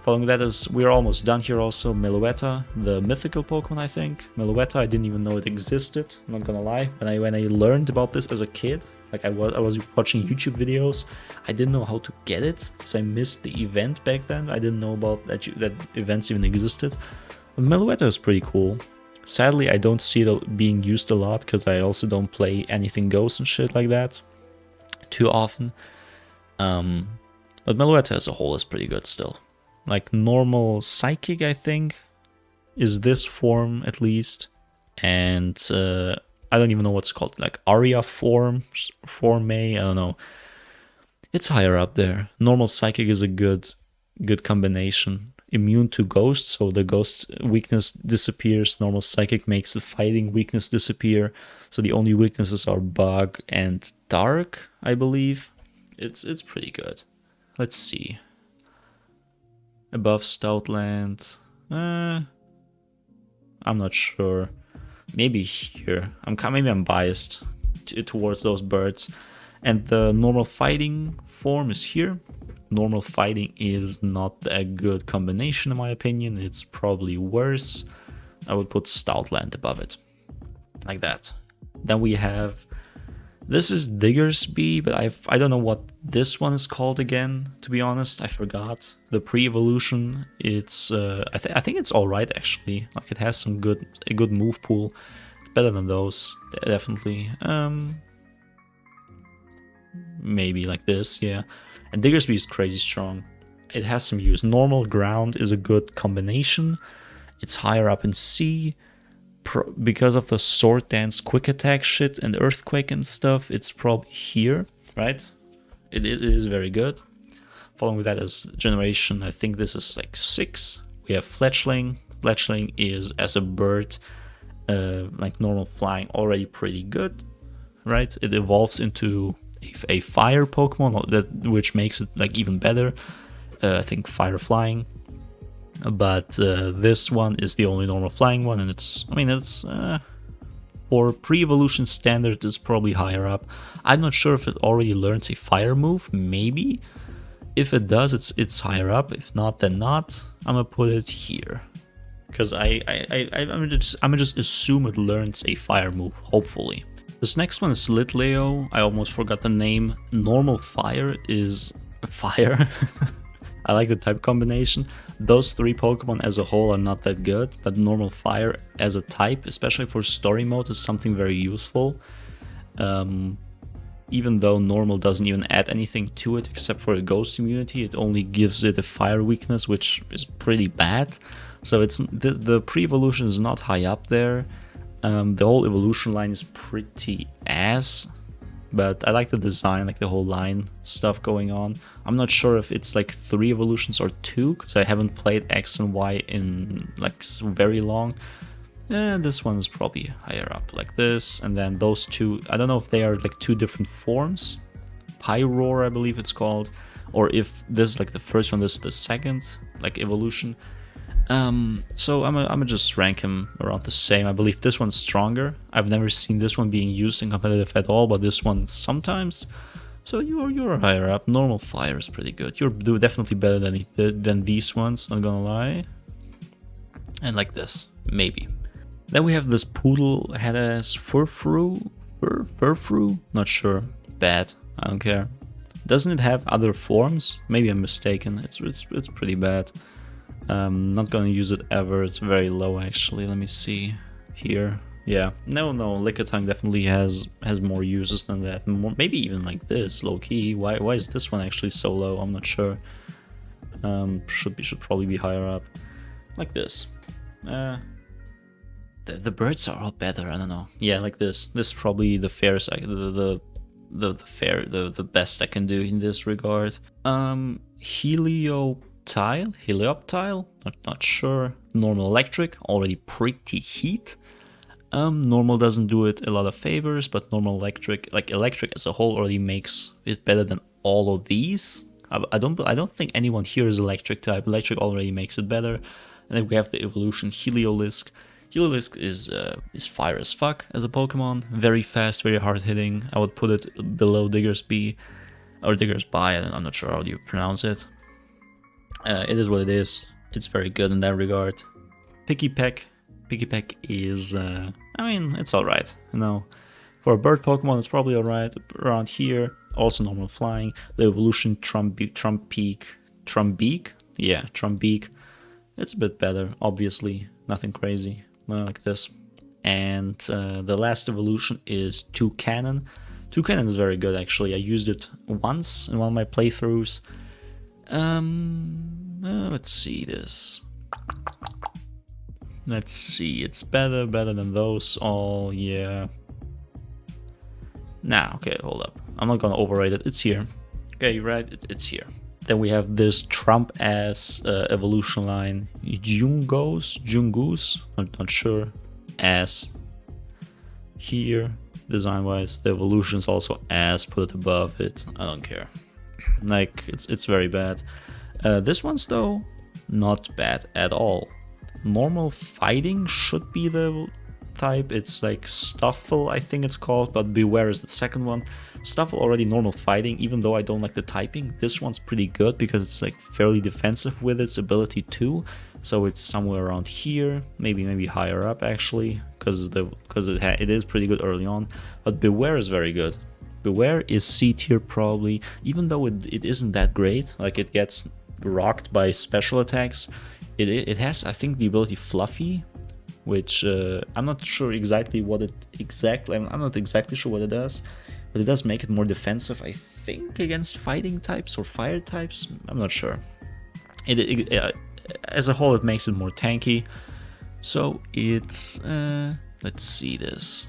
Following that is, we're almost done here also, Meloetta, the mythical Pokemon, I think. Meloetta, I didn't even know it existed, I'm not gonna lie. When I learned about this as a kid, like I was watching YouTube videos, I didn't know how to get it, because I missed the event back then. I didn't know about that events even existed. But Meloetta is pretty cool. Sadly, I don't see it being used a lot, because I also don't play anything Ghost and shit like that too often. But Meloetta as a whole is pretty good still. Like normal Psychic, I think, is this form at least. And I don't even know what's called, like Aria form A, I don't know. It's higher up there. Normal Psychic is a good combination. Immune to Ghost, so the Ghost weakness disappears. Normal Psychic makes the fighting weakness disappear. So the only weaknesses are Bug and Dark, I believe. It's pretty good. Let's see. Above Stoutland, I'm not sure. Maybe here. Maybe I'm biased towards those birds. And the normal fighting form is here. normal fighting is not a good combination in my opinion. It's probably worse. I would put Stoutland above it, like that. Then we have, this is Diggersby, but I don't know what this one is called again, to be honest. I forgot. The pre-evolution, it's I think it's all right actually. Like it has a good move pool. It's better than those, definitely. Maybe like this, yeah. And Diggersby is crazy strong. It has some use. Normal ground is a good combination. It's higher up in C. Because of the Sword Dance quick attack shit and Earthquake and stuff, it's probably here, right? It is very good. Following with that is Generation, I think this is like 6. We have Fletchling. Fletchling is, as a bird, like normal flying, already pretty good, right? It evolves into a fire Pokemon, which makes it like even better. I think fire flying. But this one is the only normal flying one, and it's for pre-evolution standard is probably higher up. I'm not sure if it already learns a fire move, maybe. If it does, it's higher up. If not, then not. I'm gonna put it here, because I'm gonna just assume it learns a fire move, hopefully. This next one is Litleo. I almost forgot the name. Normal fire is fire. I like the type combination. Those 3 Pokemon as a whole are not that good, but normal fire as a type, especially for story mode, is something very useful. Even though normal doesn't even add anything to it except for a ghost immunity, it only gives it a fire weakness, which is pretty bad. So it's the pre-evolution is not high up there. The whole evolution line is pretty ass. But I like the design, like the whole line stuff going on. I'm not sure if it's like 3 evolutions or 2, because I haven't played X and Y in like very long. This one is probably higher up, like this. And then those 2, I don't know if they are like 2 different forms. Pyroar, I believe it's called. Or if this is like the first one, this is the second like evolution. So I'm gonna just rank him around the same. I believe this one's stronger. I've never seen this one being used in competitive at all, but this one sometimes. So you're higher up. Normal fire is pretty good. You're definitely better than these ones, not gonna lie. And like this, maybe. Then we have this Poodle head as Furfrou, not sure. Bad. I don't care. Doesn't it have other forms? Maybe I'm mistaken. It's pretty bad. Not gonna use it ever. It's very low actually. Let me see here. Yeah, no, Lickitung definitely has more uses than that. Maybe even like this, low key. Why is this one actually so low? I'm not sure. Should probably be higher up, like this. The birds are all better. I don't know. Yeah, like this. This is probably the fairest. The best I can do in this regard. Helioptile, not sure. Normal electric, already pretty heat. Normal doesn't do it a lot of favors, but normal electric, like electric as a whole, already makes it better than all of these. I don't think anyone here is electric type. Electric already makes it better. And then we have the evolution Heliolisk. Heliolisk is fire as fuck as a Pokemon. Very fast, very hard hitting. I would put it below Diggersby or Diggersby. I'm not sure how you pronounce it. It is what it is. It's very good in that regard. Pikipek is, it's alright. You know, for a bird Pokemon, it's probably alright. Around here, also normal flying. The evolution Trumbeak. Yeah, Trumbeak. It's a bit better, obviously. Nothing crazy. Like this. And the last evolution is Toucannon. Toucannon is very good, actually. I used it once in one of my playthroughs. Let's see this. Let's see, it's better than those all, yeah. Nah, okay, hold up. I'm not gonna overrate it, it's here. Okay, you're right, it's here. Then we have this Trump-ass evolution line, Jungoose, I'm not sure, ass. Here, design-wise, the evolution's also ass, put it above it, I don't care. Like, it's very bad. This one's, though, not bad at all. Normal fighting should be the type. It's like Stuffle, I think it's called, but Beware is the second one. Stuffle already normal fighting, even though I don't like the typing. This one's pretty good because it's like fairly defensive with its ability too. So it's somewhere around here, maybe higher up actually, because it is pretty good early on. But Beware is very good. Beware is C tier probably, even though it isn't that great. Like it gets rocked by special attacks. It has, I think, the ability Fluffy, which I'm not sure exactly what it I'm not exactly sure what it does, but it does make it more defensive, I think, against fighting types or fire types. I'm not sure. As a whole, it makes it more tanky. So it's let's see this.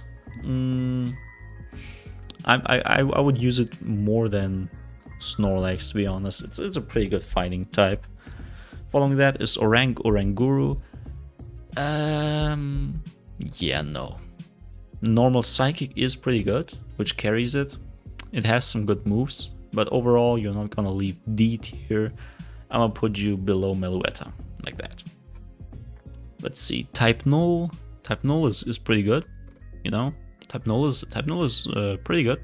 I would use it more than Snorlax, to be honest. It's a pretty good fighting type. Following that is Oranguru. Yeah, no. Normal Psychic is pretty good, which carries it. It has some good moves, but overall you're not gonna leave D tier. I'm gonna put you below Meluetta, like that. Let's see, Type Null. Type Null is pretty good, you know. Type Null is pretty good.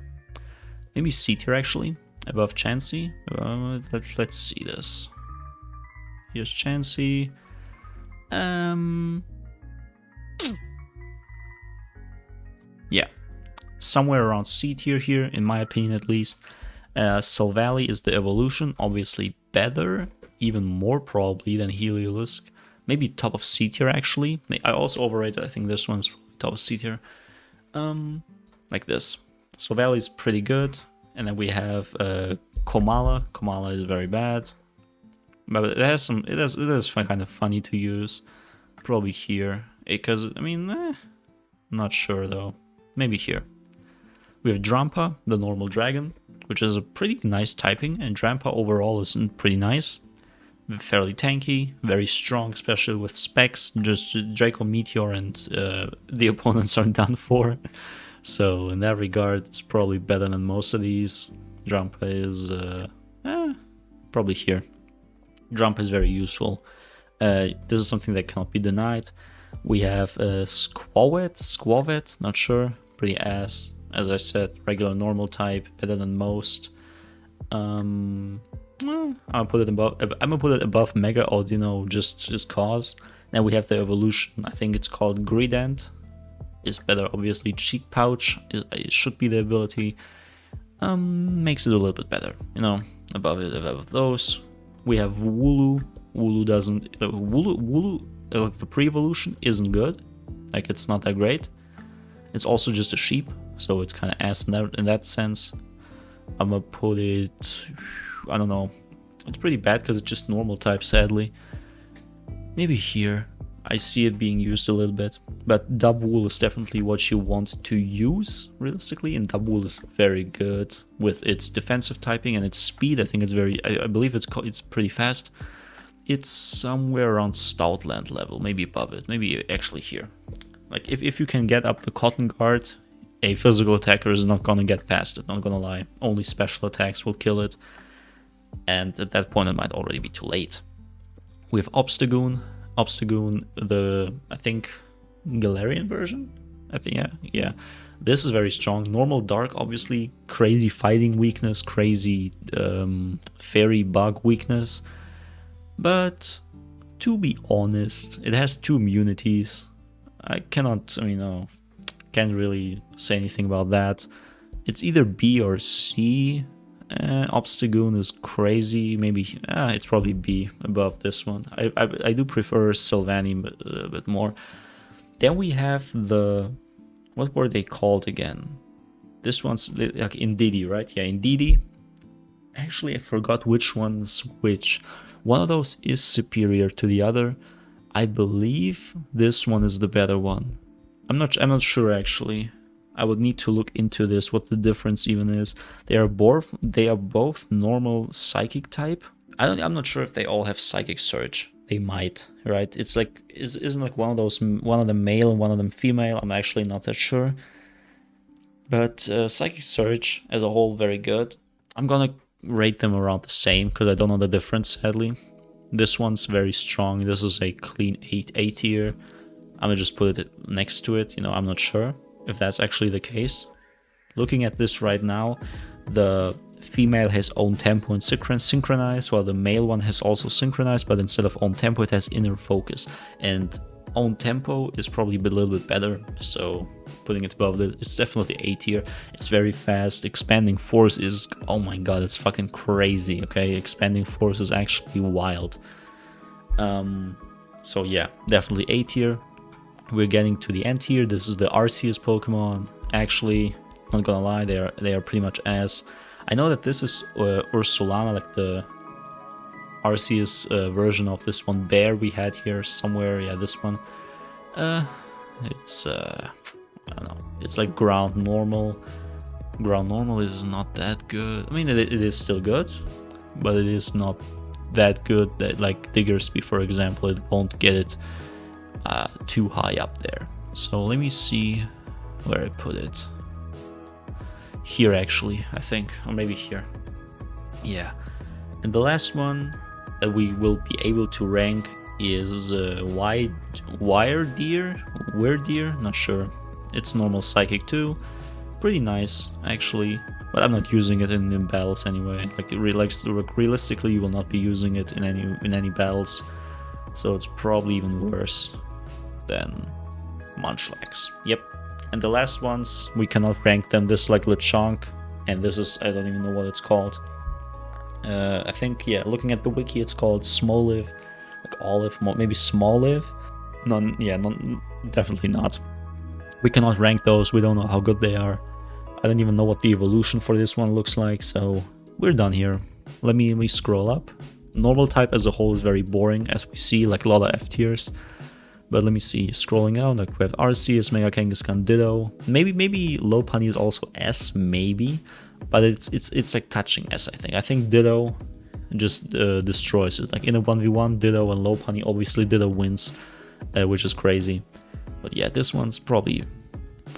Maybe C tier actually, above Chansey. Let's see this. Here's Chansey. Yeah, somewhere around C tier here, in my opinion at least. Silvally is the evolution, obviously better, even more probably than Heliolisk. Maybe top of C tier actually. I also overrated, I think this one's top of C tier. Like this. Silvally is pretty good. And then we have Komala. Komala is very bad. But it is kind of funny to use. Probably here. Because, I mean, not sure though. Maybe here. We have Drampa, the normal dragon, which is a pretty nice typing, and Drampa overall is pretty nice. Fairly tanky, very strong, especially with specs. Just Draco Meteor and the opponents are done for. So in that regard, it's probably better than most of these. Drampa is probably here. Drampa is very useful. This is something that cannot be denied. We have Squavet, not sure, pretty ass. As I said, regular normal type, better than most. I'm gonna put it above Mega Audino just cause. Then we have the evolution. I think it's called Greedent. Is better, obviously. Cheek Pouch it should be the ability. Makes it a little bit better, you know. Above those, we have Wooloo. Wooloo doesn't. Wooloo. The pre-evolution isn't good. Like it's not that great. It's also just a sheep, so it's kind of ass in that sense. I'm gonna put it. I don't know. It's pretty bad because it's just normal type, sadly. Maybe here. I see it being used a little bit, but Dubwool is definitely what you want to use realistically, and Dubwool is very good with its defensive typing and its speed. I think it's I believe it's pretty fast. It's somewhere around Stoutland level, maybe above it, maybe actually here. Like if you can get up the Cotton Guard, a physical attacker is not gonna get past it, not gonna lie. Only special attacks will kill it, and at that point it might already be too late. We have Obstagoon, I think Galarian version. I think yeah. This is very strong. Normal Dark, obviously, crazy fighting weakness, crazy fairy bug weakness. But to be honest, it has 2 immunities. Can't really say anything about that. It's either B or C. Obstagoon is crazy. Maybe it's probably B above this one. I do prefer Sylvanime a bit more. Then we have what were they called again? This one's like Indeedee, right? Yeah, Indeedee. Actually, I forgot which one's which. One of those is superior to the other. I believe this one is the better one. I'm not sure actually. I would need to look into this, what the difference even is. They are both normal psychic type. I'm not sure if they all have Psychic Surge. They might, right? It's like isn't like one of them male and one of them female. I'm actually not that sure. But Psychic Surge as a whole, very good. I'm gonna rate them around the same because I don't know the difference, sadly. This one's very strong. This is a clean 8 tier. I'm gonna just put it next to it. You know, I'm not sure if that's actually the case. Looking at this right now, the female has own tempo and synchronized, while the male one has also synchronized, but instead of own tempo, it has inner focus. And own tempo is probably a little bit better, so putting it above it, it's definitely A tier. It's very fast. Expanding force is, oh my god, it's fucking crazy. Okay, expanding force is actually wild. So yeah, definitely A tier. We're getting to the end here. This is the Arceus Pokemon. Actually, not gonna lie, they are pretty much ass. I know that this is Ursulana, like the Arceus version of this one bear we had here somewhere. Yeah, this one. It's I don't know. It's like ground normal. Ground normal is not that good. I mean, it is still good, but it is not that good that like Diggersby, for example, it won't get it too high up there. So let me see where I put it. Here actually, I think, or maybe here. Yeah. And the last one that we will be able to rank is Wyrdeer, not sure. It's normal Psychic 2, pretty nice actually, but I'm not using it in battles anyway. Like realistically, you will not be using it in any battles, so it's probably even worse than Munchlax. Yep. And the last ones, we cannot rank them. This is like Lechonk, and this is, I don't even know what it's called. I think, yeah, looking at the wiki, it's called Smoliv, like Olive, maybe Smoliv. Definitely not. We cannot rank those. We don't know how good they are. I don't even know what the evolution for this one looks like, so we're done here. Let me scroll up. Normal type as a whole is very boring, as we see, like a lot of F tiers. But let me see, scrolling out, like we have Arceus, Mega Kangaskhan, Ditto. Maybe Lopunny is also S, maybe. But it's like touching S, I think. I think Ditto just destroys it. Like in a 1v1, Ditto and Lopunny, obviously Ditto wins, which is crazy. But yeah, this one's probably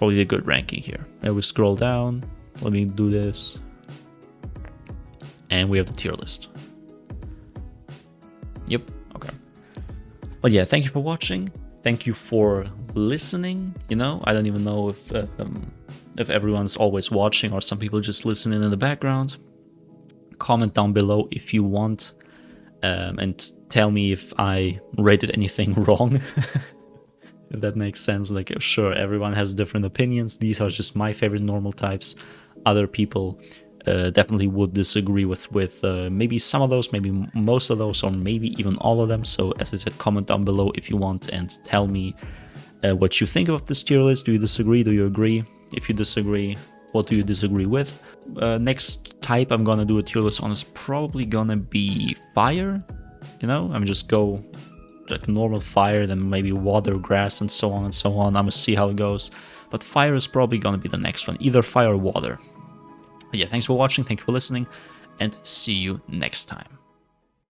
a good ranking here. And we scroll down, let me do this. And we have the tier list. Yep, okay. But yeah, thank you for watching. Thank you for listening. You know, I don't even know if everyone's always watching or some people just listening in the background. Comment down below if you want, and tell me if I rated anything wrong. If that makes sense. Like, sure, everyone has different opinions. These are just my favorite normal types. Other people definitely would disagree with maybe some of those, maybe most of those, or maybe even all of them. So as I said, comment down below if you want and tell me what you think of this tier list. Do you disagree? Do you agree? If you disagree, what do you disagree with? Next type I'm gonna do a tier list on is probably gonna be fire. You know, I'm just go like normal fire, then maybe water, grass, and so on and so on. I'm gonna see how it goes. But fire is probably gonna be the next one, either fire or water. But yeah, thanks for watching, thank you for listening, and see you next time.